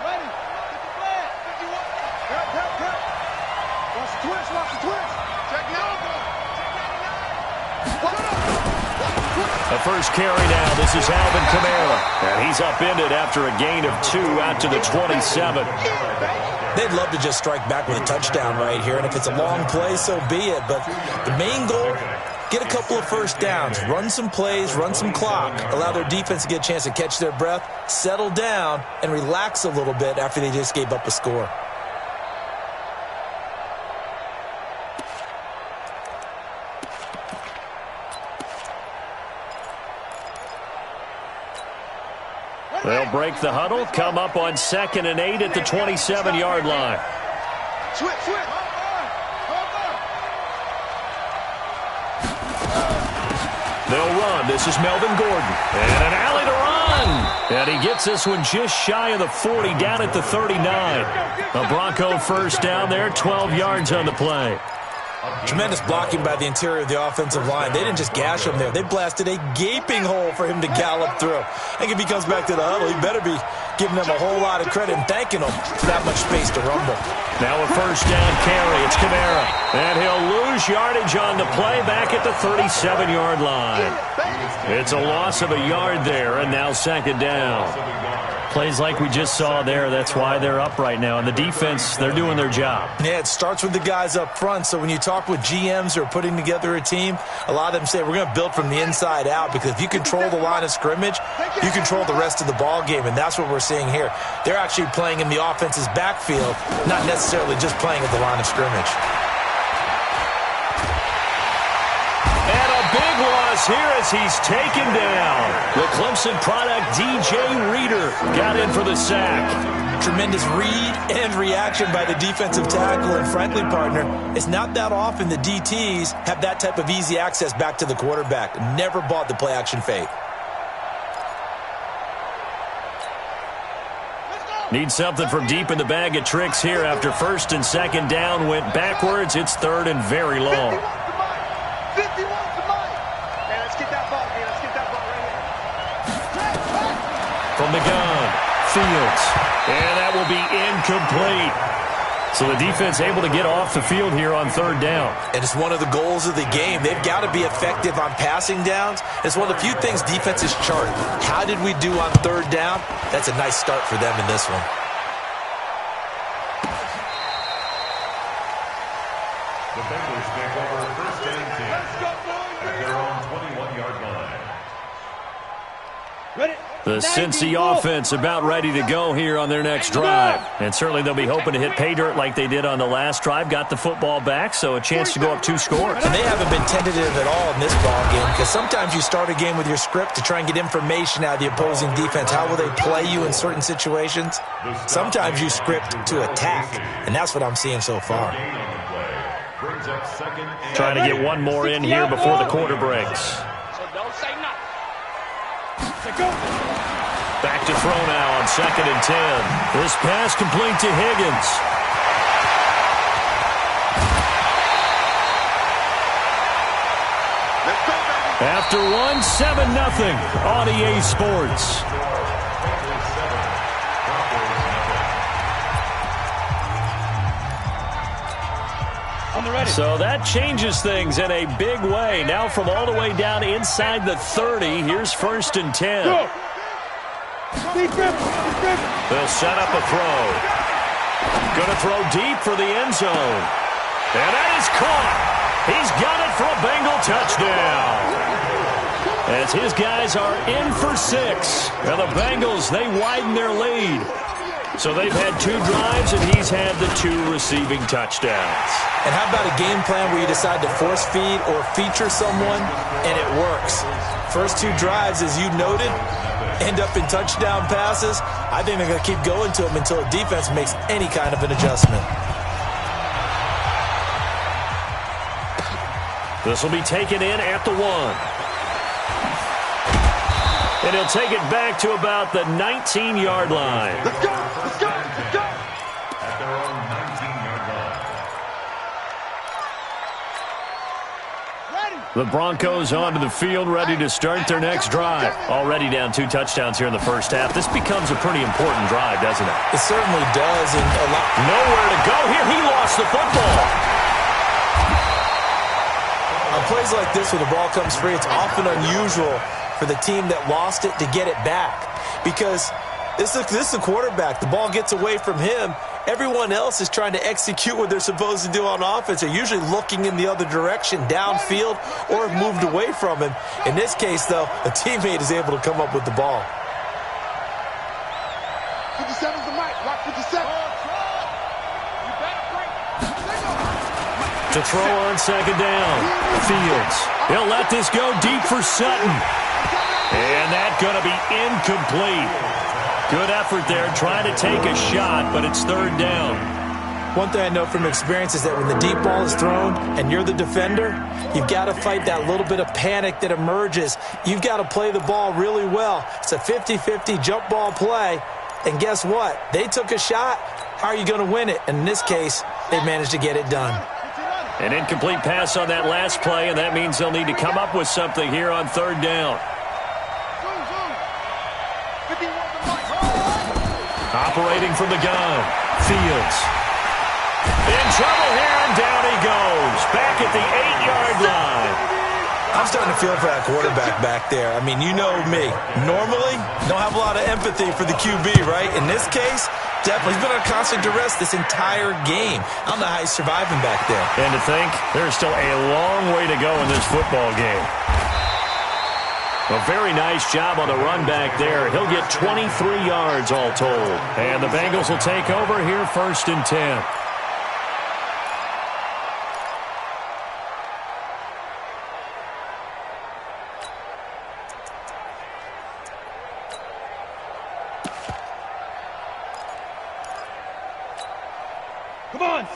Ready. Get the flag. 51. Help. Watch the twist. Check now. The first carry now. This is Alvin Kamara. And he's upended after a gain of 2 out to the 27. They'd love to just strike back with a touchdown right here, and if it's a long play, so be it. But the main goal, get a couple of first downs, run some plays, run some clock, allow their defense to get a chance to catch their breath, settle down, and relax a little bit after they just gave up a score. They'll break the huddle, come up on 2nd and 8 at the 27-yard line. They'll run. This is Melvin Gordon. And an alley to run. And he gets this one just shy of the 40, down at the 39. A Bronco first down there, 12 yards on the play. Tremendous blocking by the interior of the offensive line. They didn't just gash him there. They blasted a gaping hole for him to gallop through. I think if he comes back to the huddle, he better be giving them a whole lot of credit and thanking them for that much space to rumble. Now a first down carry. It's Kamara. And he'll lose yardage on the play back at the 37-yard line. It's a loss of a yard there, and now 2nd down. Plays like we just saw there, that's why they're up right now. And the defense, they're doing their job. Yeah, it starts with the guys up front. So when you talk with GMs who are putting together a team, a lot of them say we're going to build from the inside out, because if you control the line of scrimmage, you control the rest of the ball game, and that's what we're seeing here. They're actually playing in the offense's backfield, not necessarily just playing at the line of scrimmage. And a big loss here as he's taken down. The Clemson product, DJ Reader, got in for the sack. Tremendous read and reaction by the defensive tackle, and frankly, partner, it's not that often the DTs have that type of easy access back to the quarterback. Never bought the play-action fake. Need something from deep in the bag of tricks here after 1st and 2nd down went backwards. It's 3rd and very long. 51 to Mike. Hey, let's get that ball, man. Let's get that ball right here. From the gun, Fields. And that will be incomplete. So the defense able to get off the field here on 3rd down. And it's one of the goals of the game. They've got to be effective on passing downs. It's one of the few things defenses chart. How did we do on 3rd down? That's a nice start for them in this one. The Bengals take over 1st and 10 at their own 21-yard line. Ready? The Cincy offense about ready to go here on their next drive. And certainly they'll be hoping to hit pay dirt like they did on the last drive. Got the football back, so a chance to go up 2 scores. And they haven't been tentative at all in this ball game, because sometimes you start a game with your script to try and get information out of the opposing defense. How will they play you in certain situations? Sometimes you script to attack, and that's what I'm seeing so far. Trying to get one more in here before the quarter breaks. So don't say nothing. Back to throw now on 2nd and 10. This pass complete to Higgins. After one, 7-0 on EA Sports. So that changes things in a big way. Now from all the way down inside the 30, here's 1st and 10. They'll set up a throw. Going to throw deep for the end zone. And that is caught. He's got it for a Bengal touchdown. As his guys are in for 6. And the Bengals, they widen their lead. So they've had 2 drives, and he's had the 2 receiving touchdowns. And how about a game plan where you decide to force feed or feature someone, and it works? First 2 drives, as you noted, end up in touchdown passes. I think they're going to keep going to them until the defense makes any kind of an adjustment. This will be taken in at the 1. And he'll take it back to about the 19-yard line. Let's go. Let's go. Let's go. At their own 19-yard line. The Broncos onto the field, ready to start their next drive. Already down 2 touchdowns here in the first half. This becomes a pretty important drive, doesn't it? It certainly does. And nowhere to go here. He lost the football. On plays like this where the ball comes free, it's often unusual for the team that lost it to get it back. Because this is a quarterback. The ball gets away from him. Everyone else is trying to execute what they're supposed to do on offense. They're usually looking in the other direction, downfield, or have moved away from him. In this case, though, a teammate is able to come up with the ball. 57's the mic. Rock 57. To throw on second down. Fields. He'll let this go deep for Sutton. And that's going to be incomplete. Good effort there, trying to take a shot, but it's third down. One thing I know from experience is that when the deep ball is thrown and you're the defender, you've got to fight that little bit of panic that emerges. You've got to play the ball really well. It's a 50-50 jump ball play, and guess what? They took a shot. How are you going to win it? And in this case, they managed to get it done. An incomplete pass on that last play, and that means they'll need to come up with something here on third down. Operating from the gun, Fields. In trouble here, and down he goes. Back at the 8-yard line. I'm starting to feel for that quarterback back there. I mean, you know me. Normally, don't have a lot of empathy for the QB, right? In this case, definitely. He's been under constant duress this entire game. I don't know how he's surviving back there. And to think, there's still a long way to go in this football game. A very nice job on the run back there. He'll get 23 yards all told. And the Bengals will take over here, 1st and 10.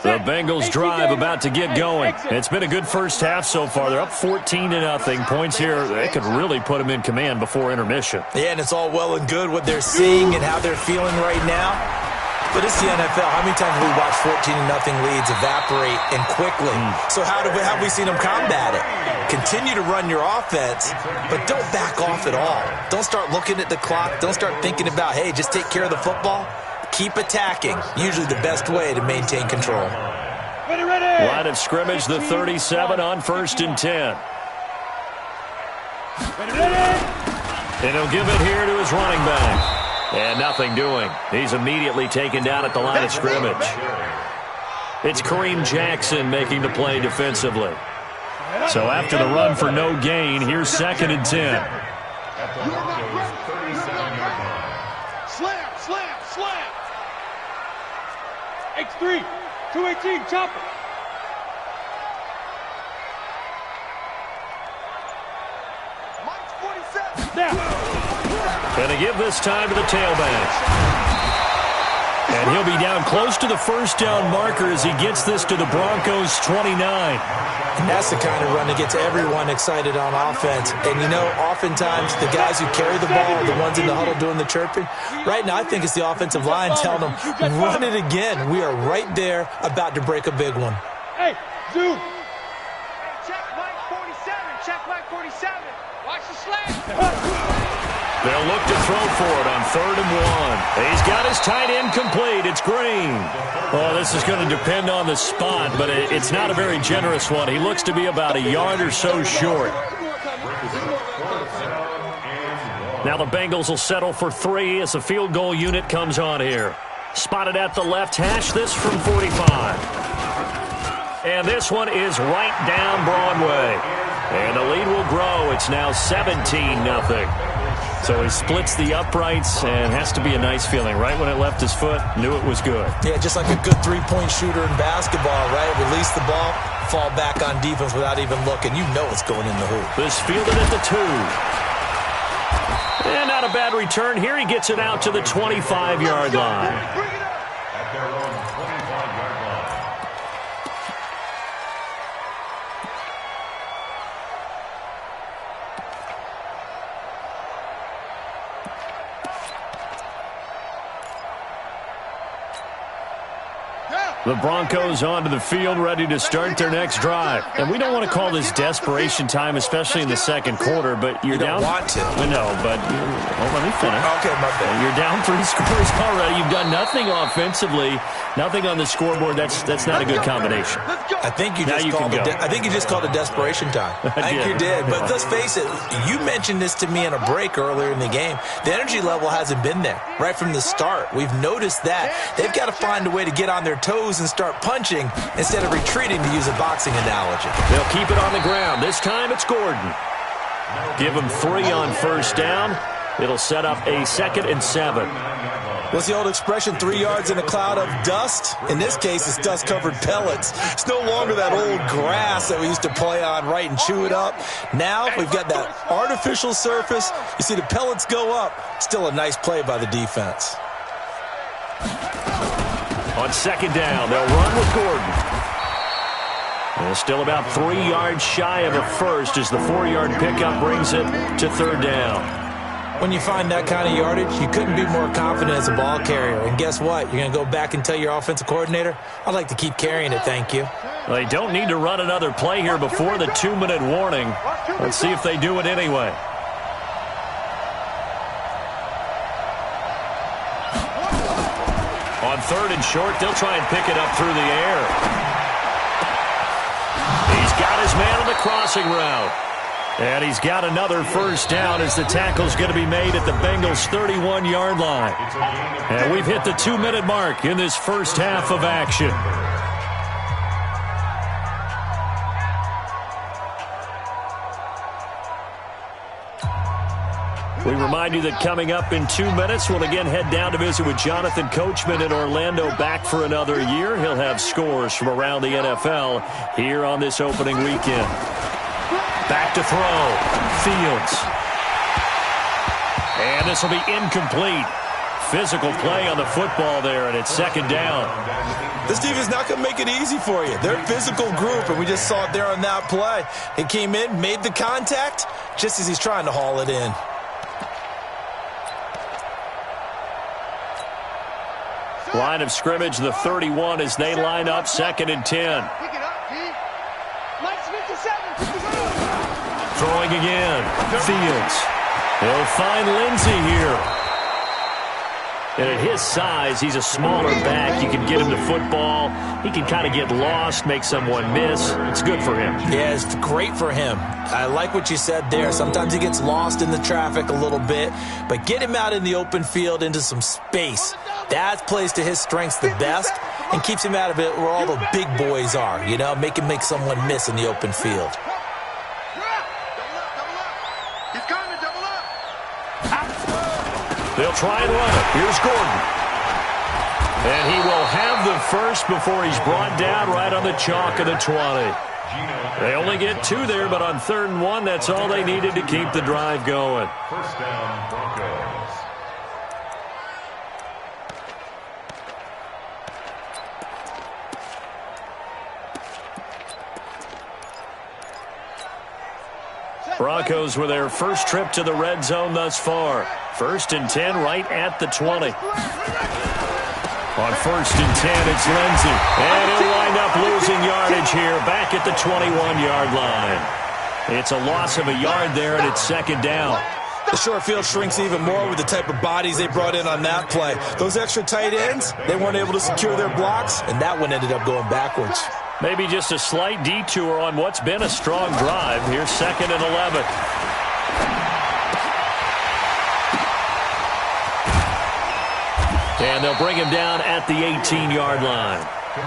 The Bengals drive about to get going. It's been a good first half so far. They're up 14-0. Points here, they could really put them in command before intermission. Yeah, and it's all well and good what they're seeing and how they're feeling right now. But it's the NFL. How many times have we watched 14-0 leads evaporate and quickly? So how have we seen them combat it? Continue to run your offense, but don't back off at all. Don't start looking at the clock. Don't start thinking about, hey, just take care of the football. Keep attacking. Usually the best way to maintain control. Ready. Line of scrimmage, the 37 on 1st and 10. And he'll give it here to his running back. And nothing doing. He's immediately taken down at the line of scrimmage. It's Kareem Jackson making the play defensively. So after the run for no gain, here's 2nd and 10. Slam. X3, 218, chopper. Mike's 47. Down. Going to give this time to the tailback. And he'll be down close to the first down marker as he gets this to the Broncos' 29. And that's the kind of run that gets everyone excited on offense. And, you know, oftentimes the guys who carry the ball are the ones in the huddle doing the chirping. Right now, I think it's the offensive line telling them, run it again. We are right there about to break a big one. Hey, zoom. Check Mike 47. Watch the slant. They'll look to throw for it on 3rd and 1. He's got his tight end complete. It's Green. Oh, this is going to depend on the spot, but it's not a very generous one. He looks to be about a yard or so short. Now the Bengals will settle for 3 as the field goal unit comes on here. Spotted at the left hash, this from 45. And this one is right down Broadway. And the lead will grow. It's now 17-0. So he splits the uprights and has to be a nice feeling. Right when it left his foot, knew it was good. Yeah, just like a good three-point shooter in basketball, right? Release the ball, fall back on defense without even looking. You know it's going in the hoop. This fielded at the 2. And not a bad return. Here he gets it out to the 25-yard line. At their own 25-yard line. Down. The Broncos onto the field, ready to start their next drive. And we don't want to call this desperation time, especially in the second quarter, but you're down. You don't want to. No, but let me finish. Okay, my bad. You're down 3 scores already. You've done nothing offensively, nothing on the scoreboard. That's not a good combination. I think you just called it desperation time. I think you did. But let's face it, you mentioned this to me in a break earlier in the game. The energy level hasn't been there right from the start. We've noticed that. They've got to find a way to get on their toes and start punching instead of retreating, to use a boxing analogy. They'll keep it on the ground. This time it's Gordon. Give him 3 on first down. It'll set up a 2nd and 7. What's the old expression, 3 yards in a cloud of dust? In this case, it's dust-covered pellets. It's no longer that old grass that we used to play on, right, and chew it up. Now we've got that artificial surface. You see the pellets go up. Still a nice play by the defense. On 2nd down, they'll run with Gordon. And still about 3 yards shy of a first as the 4-yard pickup brings it to 3rd down. When you find that kind of yardage, you couldn't be more confident as a ball carrier. And guess what? You're going to go back and tell your offensive coordinator, I'd like to keep carrying it, thank you. They don't need to run another play here before the 2-minute warning. Let's see if they do it anyway. On 3rd and short, they'll try and pick it up through the air. He's got his man on the crossing route. And he's got another first down as the tackle's going to be made at the Bengals' 31-yard line. And we've hit the 2-minute mark in this first half of action. We remind you that coming up in 2 minutes, we'll again head down to visit with Jonathan Coachman in Orlando, back for another year. He'll have scores from around the NFL here on this opening weekend. Back to throw. Fields. And this will be incomplete. Physical play on the football there, and it's 2nd down. This defense is not going to make it easy for you. They're a physical group, and we just saw it there on that play. He came in, made the contact, just as he's trying to haul it in. Line of scrimmage, the 31, as they line up 2nd and 10. Throwing again. Fields. He'll find Lindsey here. And at his size, he's a smaller back. You can get him the football. He can kind of get lost, make someone miss. It's good for him. Yeah, it's great for him. I like what you said there. Sometimes he gets lost in the traffic a little bit, but get him out in the open field into some space. That plays to his strengths the best and keeps him out of it where all the big boys are, you know, make him make someone miss in the open field. They'll try and run it. Here's Gordon. And he will have the first before he's brought down right on the chalk of the 20. They only get 2 there, but on 3rd and 1, that's all they needed to keep the drive going. First down, Broncos. Broncos with their first trip to the red zone thus far. 1st and 10 right at the 20. On 1st and 10, it's Lindsey. And he'll wind up losing yardage here back at the 21-yard line. It's a loss of a yard there, and it's 2nd down. The short field shrinks even more with the type of bodies they brought in on that play. Those extra tight ends, they weren't able to secure their blocks, and that one ended up going backwards. Maybe just a slight detour on what's been a strong drive. Here's 2nd and 11. And they'll bring him down at the 18-yard line.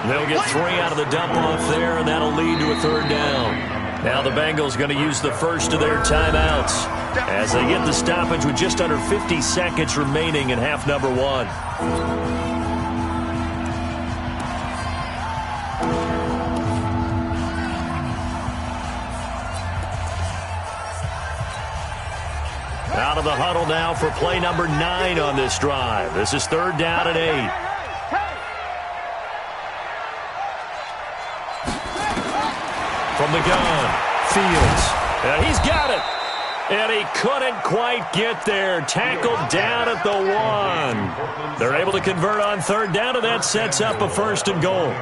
They'll get 3 out of the dump-off there, and that'll lead to a 3rd down. Now the Bengals going to use the first of their timeouts as they get the stoppage with just under 50 seconds remaining in half number 1. Out of the huddle now for play number 9 on this drive. This is 3rd down and 8. From the gun, Fields. And he's got it. And he couldn't quite get there. Tackled down at the 1. They're able to convert on third down, and that sets up a 1st and goal.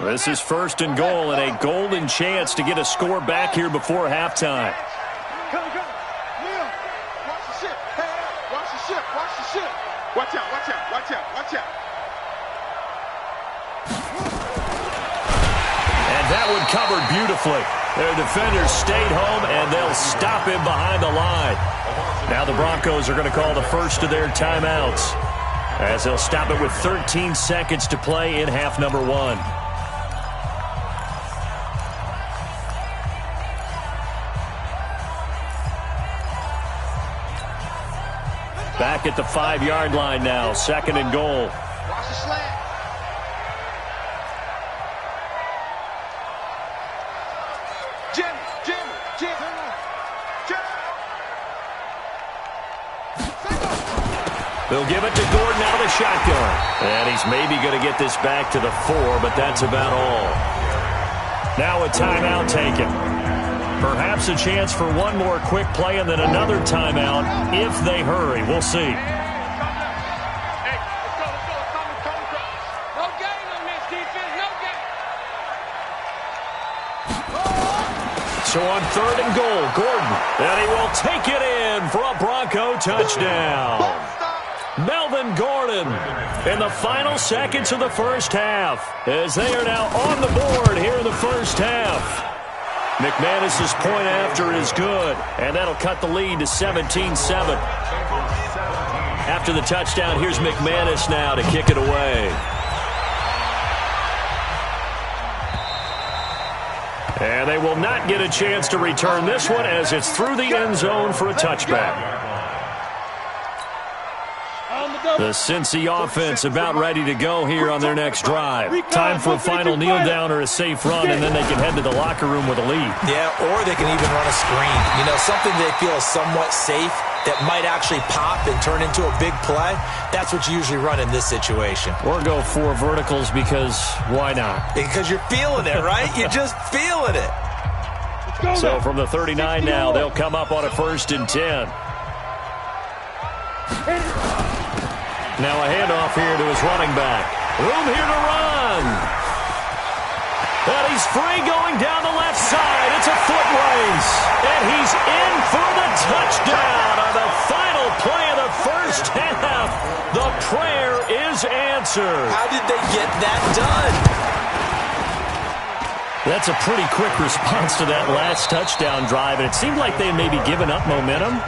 This is 1st and goal, and a golden chance to get a score back here before halftime. Come. Neil, watch the ship. Hey, watch the ship. Watch the ship. Watch out. And that one covered beautifully. Their defenders stayed home, and they'll stop him behind the line. Now the Broncos are going to call the first of their timeouts, as they'll stop it with 13 seconds to play in half number 1. Back at the 5-yard line now, 2nd and goal. Watch the slant. Jim. They'll give it to Gordon out of the shotgun. And he's maybe going to get this back to the 4, but that's about all. Now a timeout taken. Perhaps a chance for one more quick play and then another timeout if they hurry. We'll see. Hey, let's go. No gain on this defense, no gain. So on 3rd and goal, Gordon. And he will take it in for a Bronco touchdown. Melvin Gordon in the final seconds of the first half, as they are now on the board here in the first half. McManus's point after is good, and that'll cut the lead to 17-7. After the touchdown, here's McManus now to kick it away. And they will not get a chance to return this one, as it's through the end zone for a touchback. The Cincy offense about ready to go here on their next drive. Time for a final kneel down or a safe run, and then they can head to the locker room with a lead. Yeah, or they can even run a screen. You know, something they feel is somewhat safe that might actually pop and turn into a big play. That's what you usually run in this situation. Or go 4 verticals, because why not? Because you're feeling it, right? You're just feeling it. So from the 39 now, they'll come up on a 1st and 10. Now a handoff here to his running back. Room here to run. And he's free going down the left side. It's a foot race. And he's in for the touchdown on the final play of the first half. The prayer is answered. How did they get that done? That's a pretty quick response to that last touchdown drive. And it seemed like they had maybe given up momentum.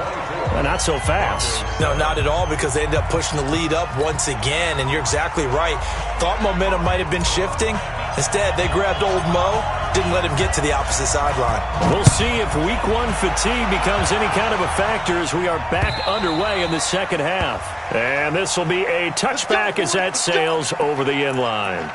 Not so fast. No, not at all, because they ended up pushing the lead up once again, and you're exactly right. Thought momentum might have been shifting. Instead, they grabbed old Mo, didn't let him get to the opposite sideline. We'll see if week 1 fatigue becomes any kind of a factor as we are back underway in the second half. And this will be a touchback as that sails over the end line.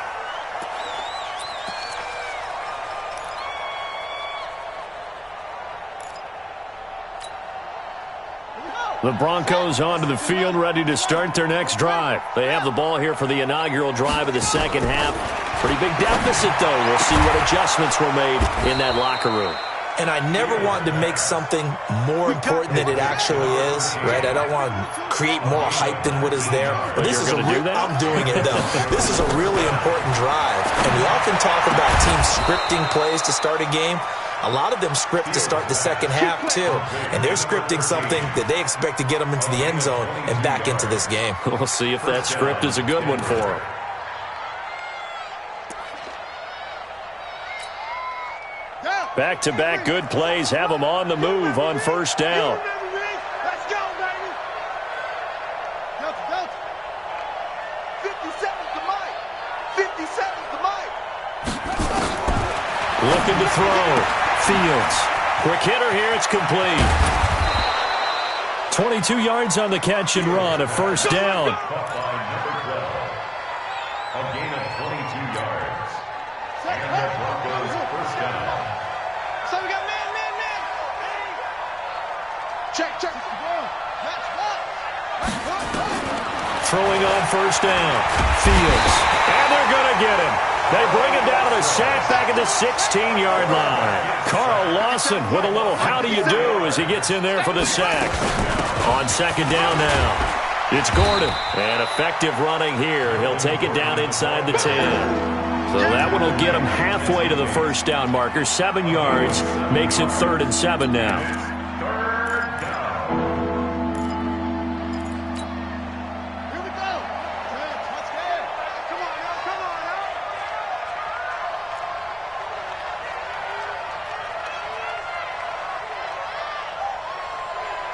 The Broncos onto the field, ready to start their next drive. They have the ball here for the inaugural drive of the second half. Pretty big deficit, though. We'll see what adjustments were made in that locker room. And I never wanted to make something more important than it actually is, right? I don't want to create more hype than what is there. But this is I'm doing it, though. This is a really important drive. And we often talk about teams scripting plays to start a game. A lot of them script to start the second half, too. And they're scripting something that they expect to get them into the end zone and back into this game. We'll see if that script is a good one for them. Back-to-back good plays have them on the move on first down. Let's go, baby. Delta. 57's the mic. 57's the mic. Looking to throw. Fields. Quick hitter here. It's complete. 22 yards on the catch and run. A first down. A gain of 22 yards. And the Broncos first down. So we got man. Check. Throwing on first down. Fields. And they're going to get him. They bring him down to the sack back at the 16-yard line. Carl Lawson with a little how do you do as he gets in there for the sack. On second down now. It's Gordon, and effective running here. He'll take it down inside the 10. So that one will get him halfway to the first down marker. 7 yards makes it 3rd and 7 now. Here we go. Let's go. Come on, y'all. Come on, y'all.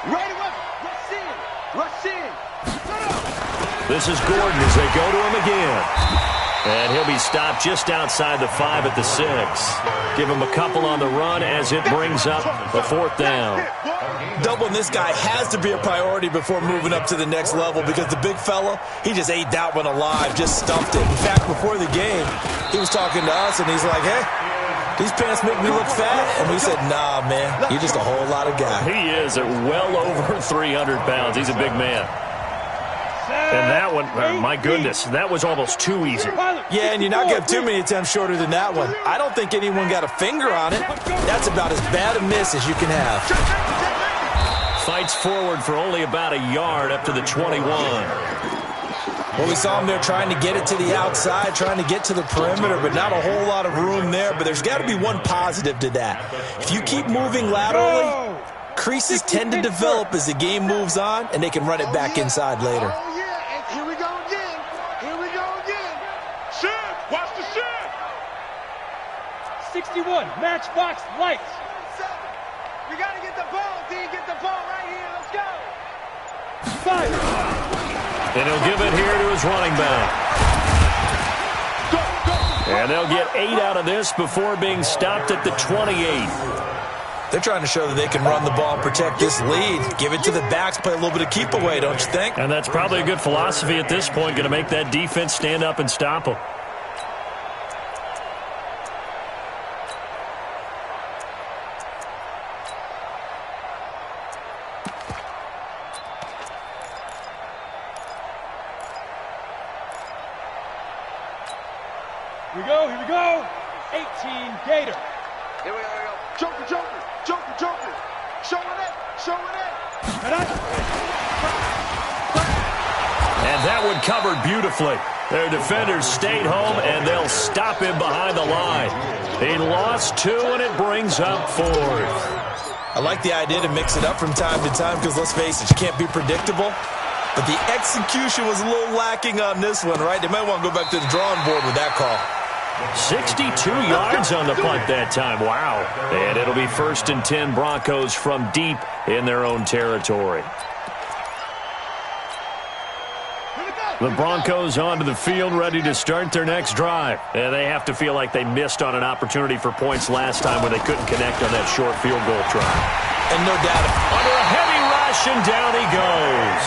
Right away. Rush in. Rush in. This is Gordon as they go to him again. And he'll be stopped just outside the 5 at the 6. Give him a couple on the run as it brings up a 4th down. Doubling this guy has to be a priority before moving up to the next level because the big fella, he just ate that one alive, just stuffed it. In fact, before the game, he was talking to us, and he's like, hey, these pants make me look fat. And we said, nah, man, you're just a whole lot of guy. He is at well over 300 pounds. He's a big man. And that one, my goodness, that was almost too easy. Yeah, and you're not going to have too many attempts shorter than that one. I don't think anyone got a finger on it. That's about as bad a miss as you can have. Fights forward for only about a yard up to the 21. Well, we saw him there trying to get it to the outside, trying to get to the perimeter, but not a whole lot of room there. But there's got to be one positive to that. If you keep moving laterally, creases tend to develop as the game moves on, and they can run it back inside later. Oh, yeah. And here we go again. Here we go again. Shit. Watch the shit. 61, matchbox lights. We got to get the ball, D. Get the ball right here. Let's go. 5. And he'll give it here to his running back. And they'll get 8 out of this before being stopped at the 28. They're trying to show that they can run the ball and protect this lead. Give it to the backs, play a little bit of keep away, don't you think? And that's probably a good philosophy at this point, going to make that defense stand up and stop them. Here we go, here we go. 18, Gator. Here we go. Joker, Joker. Joker, Joker. Showing it. Showing it. And that one covered beautifully. Their defenders stayed home, and they'll stop him behind the line. He lost 2, and it brings up 4th. I like the idea to mix it up from time to time because, let's face it, you can't be predictable. But the execution was a little lacking on this one, right? They might want to go back to the drawing board with that call. 62 yards on the punt that time. Wow. And it'll be 1st and 10 Broncos from deep in their own territory. The Broncos onto the field ready to start their next drive. And they have to feel like they missed on an opportunity for points last time when they couldn't connect on that short field goal try. And no doubt, Under a heavy rush, and down he goes.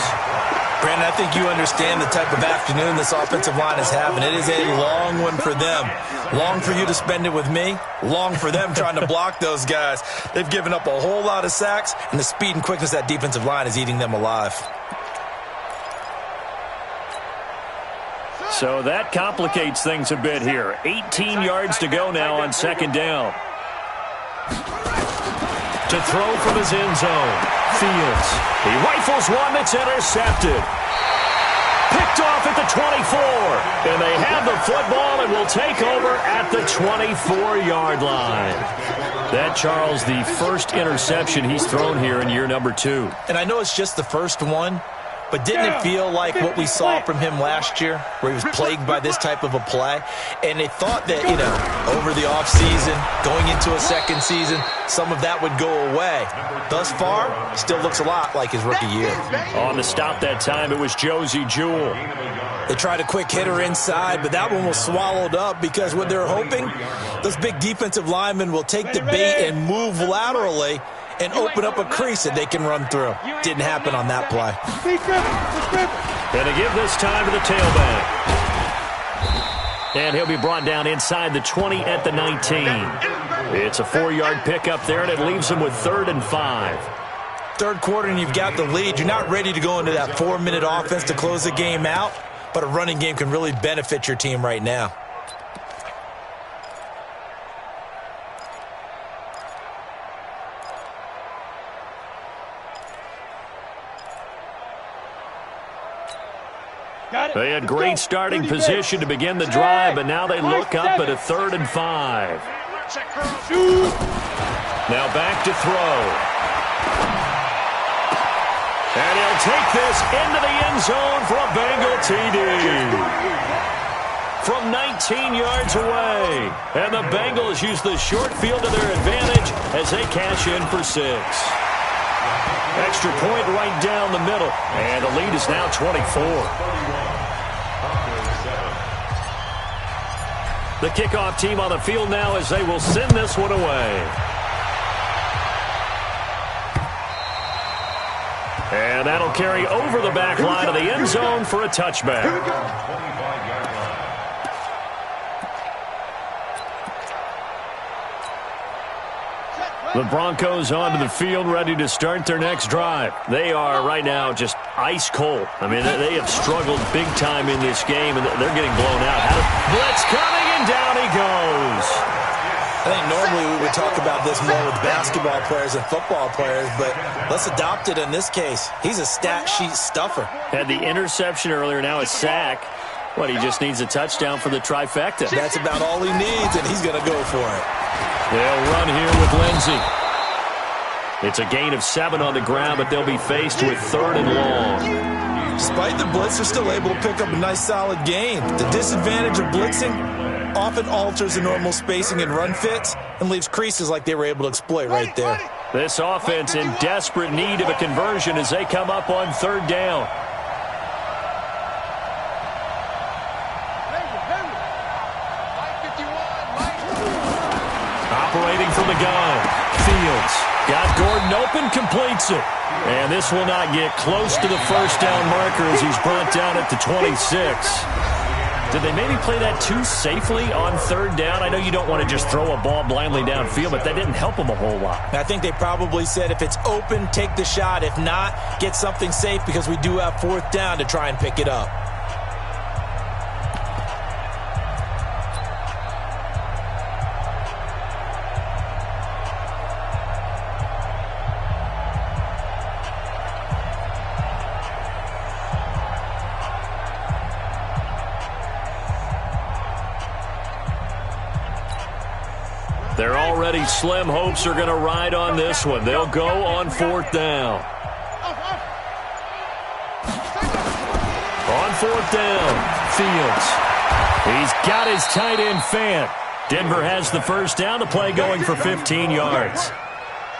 Brandon, I think you understand the type of afternoon this offensive line is having. It is a long one for them. Long for you to spend it with me. Long for them trying to block those guys. They've given up a whole lot of sacks, and the speed and quickness of that defensive line is eating them alive. So that complicates things a bit here. 18 yards to go now on second down. To throw from his end zone. Fields. He rifles one that's intercepted. Picked off at the 24. And they have the football and will take over at the 24-yard line. That, Charles, the first interception he's thrown here in year number 2. And I know it's just the first one, but didn't it feel like what we saw from him last year, where he was plagued by this type of a play? And they thought that, over the offseason, going into a second season, some of that would go away. Thus far, still looks a lot like his rookie year. On the stop that time, it was Josie Jewell. They tried a quick hitter inside, but that one was swallowed up because what they're hoping, those big defensive linemen will take the bait and move laterally and open up a crease that they can run through. Didn't happen on that play. And to give this time to the tailback. And he'll be brought down inside the 20 at the 19. It's a 4-yard pickup there, and it leaves him with 3rd and 5. Third quarter, and you've got the lead. You're not ready to go into that 4-minute offense to close the game out, but a running game can really benefit your team right now. They had great starting position to begin the drive, but now they look up at a 3rd and 5. Now back to throw. And he'll take this into the end zone for a Bengal TD. From 19 yards away. And the Bengals use the short field to their advantage as they cash in for 6. Extra point right down the middle. And the lead is now 24. The kickoff team on the field now as they will send this one away. And that'll carry over the back line of the end zone for a touchback. The Broncos onto the field, ready to start their next drive. They are right now just ice cold. I mean, they have struggled big time in this game, and they're getting blown out. Blitz coming, and down he goes. I think normally we would talk about this more with basketball players and football players, but let's adopt it in this case. He's a stat sheet stuffer. Had the interception earlier, now a sack. What, he just needs a touchdown for the trifecta. That's about all he needs, and he's going to go for it. They'll run here with Lindsey. It's a gain of 7 on the ground, but they'll be faced with 3rd and long. Despite the blitz, they're still able to pick up a nice, solid gain. The disadvantage of blitzing often alters the normal spacing and run fits and leaves creases like they were able to exploit right there. This offense in desperate need of a conversion as they come up on 3rd down. Operating from the gun, Fields got Gordon open, completes it. And this will not get close to the first down marker as he's brought down at the 26. Did they maybe play that too safely on 3rd down? I know you don't want to just throw a ball blindly downfield, but that didn't help them a whole lot. I think they probably said if it's open, take the shot. If not, get something safe because we do have 4th down to try and pick it up. Their already slim hopes are going to ride on this one. They'll go on 4th down. On 4th down, Fields. He's got his tight end Fant. Denver has the first down. The play going for 15 yards.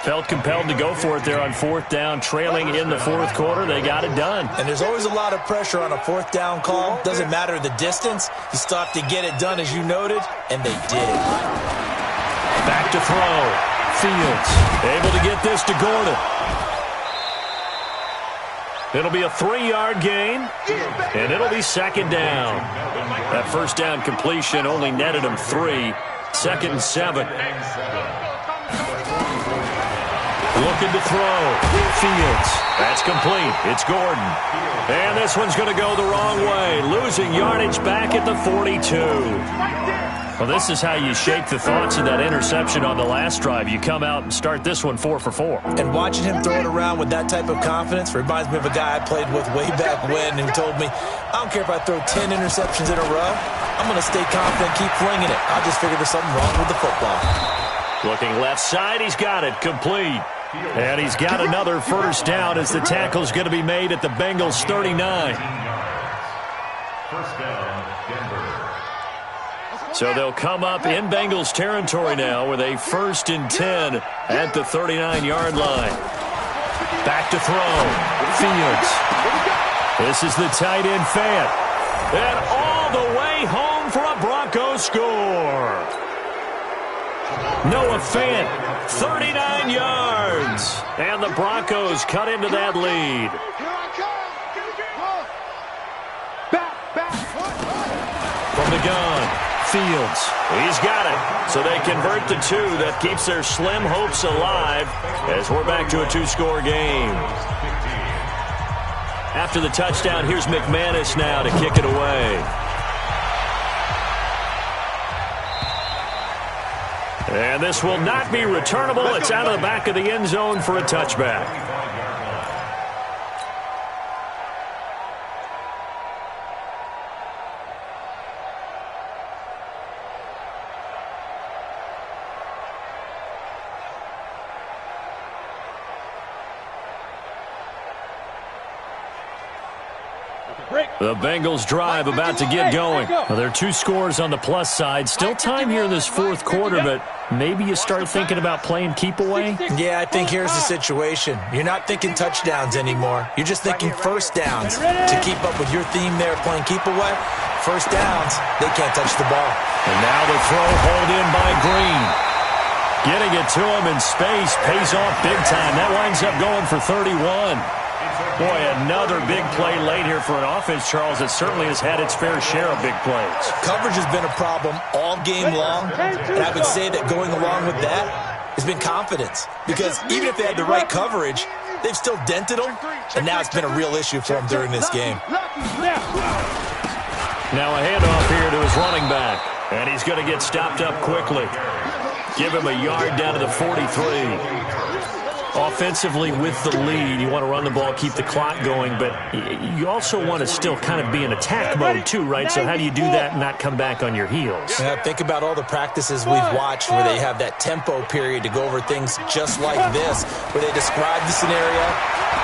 Felt compelled to go for it there on 4th down, trailing in the 4th quarter. They got it done. And there's always a lot of pressure on a 4th down call. Doesn't matter the distance. You still have to get it done, as you noted, and they did. Back to throw. Fields able to get this to Gordon. It'll be a 3-yard gain, and it'll be 2nd down. That first down completion only netted him 3. 2nd and 7. Looking to throw. Fields. That's complete. It's Gordon. And this one's going to go the wrong way. Losing yardage back at the 42. Well, this is how you shake the thoughts of that interception on the last drive. You come out and start this one 4 for 4. And watching him throw it around with that type of confidence reminds me of a guy I played with way back when who told me, I don't care if I throw 10 interceptions in a row. I'm going to stay confident, keep flinging it. I just figured there's something wrong with the football. Looking left side, he's got it, complete. And he's got another first down as the tackle's going to be made at the Bengals' 39. First down, Denver. So they'll come up in Bengals territory now with a 1st and 10 at the 39-yard line. Back to throw. Fields. This is the tight end Fant. And all the way home for a Broncos score. Noah Fant, 39 yards. And the Broncos cut into that lead. From the gun. Fields. He's got it. So they convert the 2. That keeps their slim hopes alive as we're back to a 2-score game. After the touchdown, here's McManus now to kick it away. And this will not be returnable. It's out of the back of the end zone for a touchback. The Bengals drive about to get going. Well, there are 2 scores on the plus side. Still time here in this fourth quarter, but maybe you start thinking about playing keep away? Yeah, I think here's the situation. You're not thinking touchdowns anymore. You're just thinking first downs. To keep up with your theme there, playing keep away, first downs, they can't touch the ball. And now the throw hauled in by Green. Getting it to him in space pays off big time. That winds up going for 31. Boy, another big play late here for an offense, Charles, that certainly has had its fair share of big plays. Coverage has been a problem all game long, and I would say that going along with that has been confidence. Because even if they had the right coverage, they've still dented them, and now it's been a real issue for them during this game. Now a handoff here to his running back, and he's going to get stopped up quickly. Give him a yard down to the 43. Offensively with the lead, you want to run the ball, keep the clock going, but you also want to still kind of be in attack mode too, right? So how do you do that and not come back on your heels? Yeah, think about all the practices we've watched where they have that tempo period to go over things just like this, where they describe the scenario,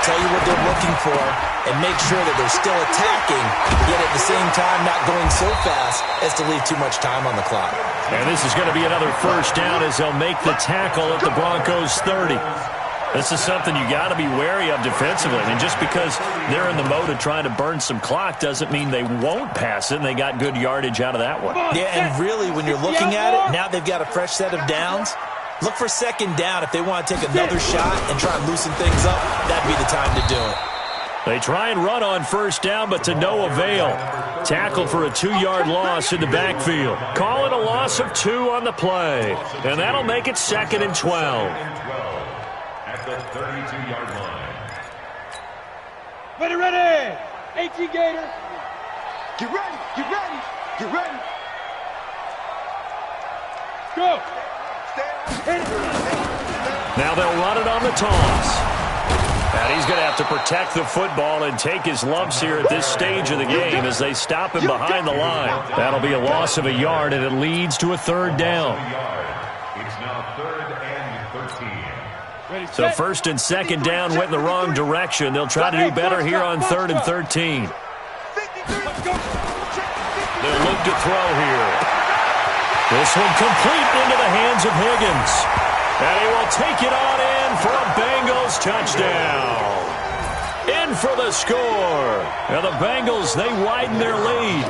tell you what they're looking for, and make sure that they're still attacking, yet at the same time not going so fast as to leave too much time on the clock. And this is going to be another first down as they'll make the tackle at the Broncos' 30. This is something you got to be wary of defensively. I mean, just because they're in the mode of trying to burn some clock doesn't mean they won't pass it, and they got good yardage out of that one. Yeah, and really, when you're looking at it, now they've got a fresh set of downs. Look for second down if they want to take another shot and try and loosen things up. That'd be the time to do it. They try and run on first down, but to no avail. Tackle for a 2-yard loss in the backfield. Call it a loss of 2 on the play, and that'll make it 2nd and 12. At the 32-yard line. Ready. 18 Gator. Get ready. Get ready. Get ready. Go. Now they'll run it on the toss. And he's going to have to protect the football and take his lumps here at this stage of the game as they stop him behind the line. That'll be a loss of a yard, and it leads to a 3rd down. It's now 3rd and 13. So 1st and 2nd down went in the wrong direction. They'll try to do better here on 3rd and 13. They'll look to throw here. This one complete into the hands of Higgins. And he will take it on in for a Bengals touchdown. In for the score. And the Bengals, they widen their lead.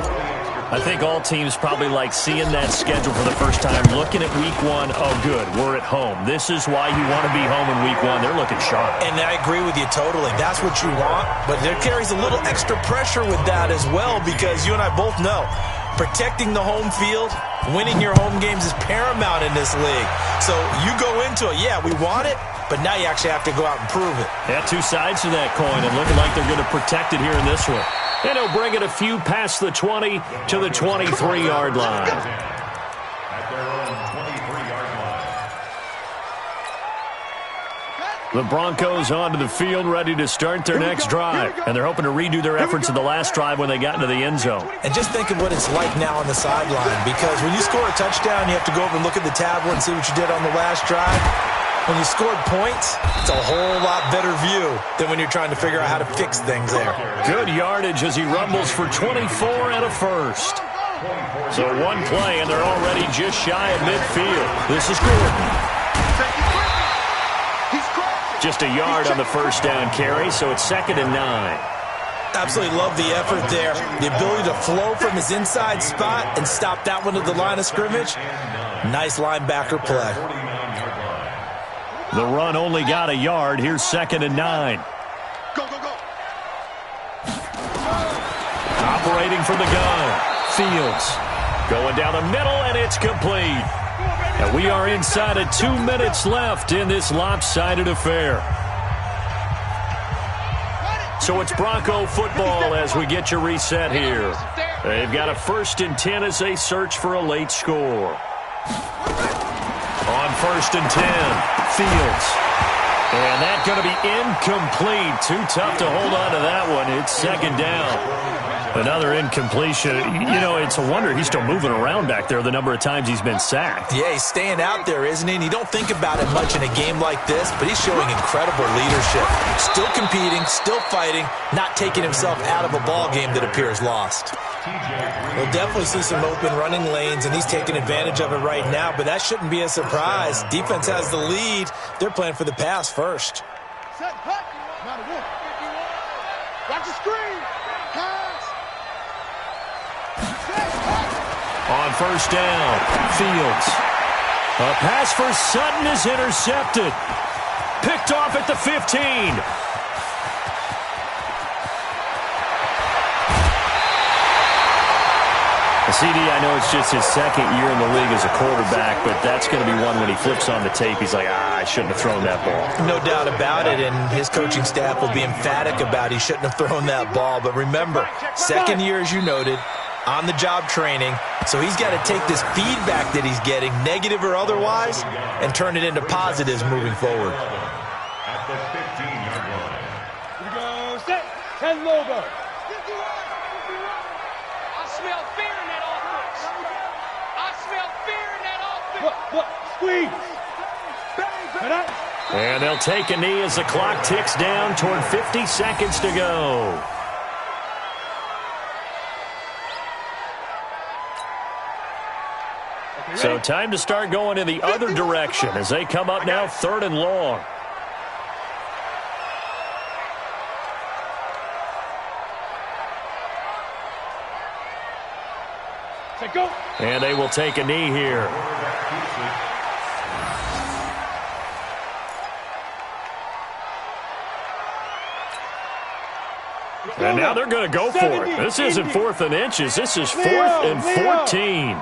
I think all teams probably like seeing that schedule for the first time, looking at week 1. Oh, good, we're at home. This is why you want to be home in week 1. They're looking sharp. And I agree with you totally. That's what you want, but there carries a little extra pressure with that as well, because you and I both know protecting the home field, winning your home games is paramount in this league. So you go into it, yeah, we want it, but now you actually have to go out and prove it. Yeah, 2 sides to that coin, and looking like they're going to protect it here in this one. And he'll bring it a few past the 20 to the 23-yard line. At their own 23-yard line. The Broncos onto the field, ready to start their next drive. And they're hoping to redo their efforts in the last drive when they got into the end zone. And just think of what it's like now on the sideline, because when you score a touchdown, you have to go over and look at the tablet and see what you did on the last drive. When you scored points, it's a whole lot better view than when you're trying to figure out how to fix things there. Good yardage as he rumbles for 24 and a first. So 1 play, and they're already just shy of midfield. This is Gordon. Just a yard on the first down carry, so it's 2nd and 9. Absolutely love the effort there. The ability to flow from his inside spot and stop that one at the line of scrimmage. Nice linebacker play. The run only got a yard. Here's 2nd and 9. Go, go, go. Operating from the gun. Fields. Going down the middle, and it's complete. And we are inside of 2 minutes left in this lopsided affair. So it's Bronco football as we get your reset here. They've got a 1st and 10 as they search for a late score. On 1st and 10, Fields. And that's going to be incomplete. Too tough to hold on to that one. It's second down. Another incompletion. You know, it's a wonder he's still moving around back there the number of times he's been sacked. Yeah, he's staying out there, isn't he? And you don't think about it much in a game like this, but he's showing incredible leadership. Still competing, still fighting, not taking himself out of a ball game that appears lost. We'll definitely see some open running lanes, and he's taking advantage of it right now, but that shouldn't be a surprise. Defense has the lead. They're playing for the pass first. Set, cut. Watch the screen. Pass. On first down, Fields. A pass for Sutton is intercepted. Picked off at the 15. CD, I know it's just his second year in the league as a quarterback, but that's going to be one when he flips on the tape. He's like, I shouldn't have thrown that ball. No doubt about it, and his coaching staff will be emphatic about he shouldn't have thrown that ball. But remember, second year, as you noted, on-the-job training, so he's got to take this feedback that he's getting, negative or otherwise, and turn it into positives moving forward. At the 15-yard line. Here we go. Set. 10 logo. I smell fear in that offense. I smell fear in that offense. What? Squeeze. And they'll take a knee as the clock ticks down toward 50 seconds to go. So time to start going in the other direction as they come up now 3rd and long. Go. And they will take a knee here. And now they're going to go for it. This isn't 4th and inches. This is 4th and 14.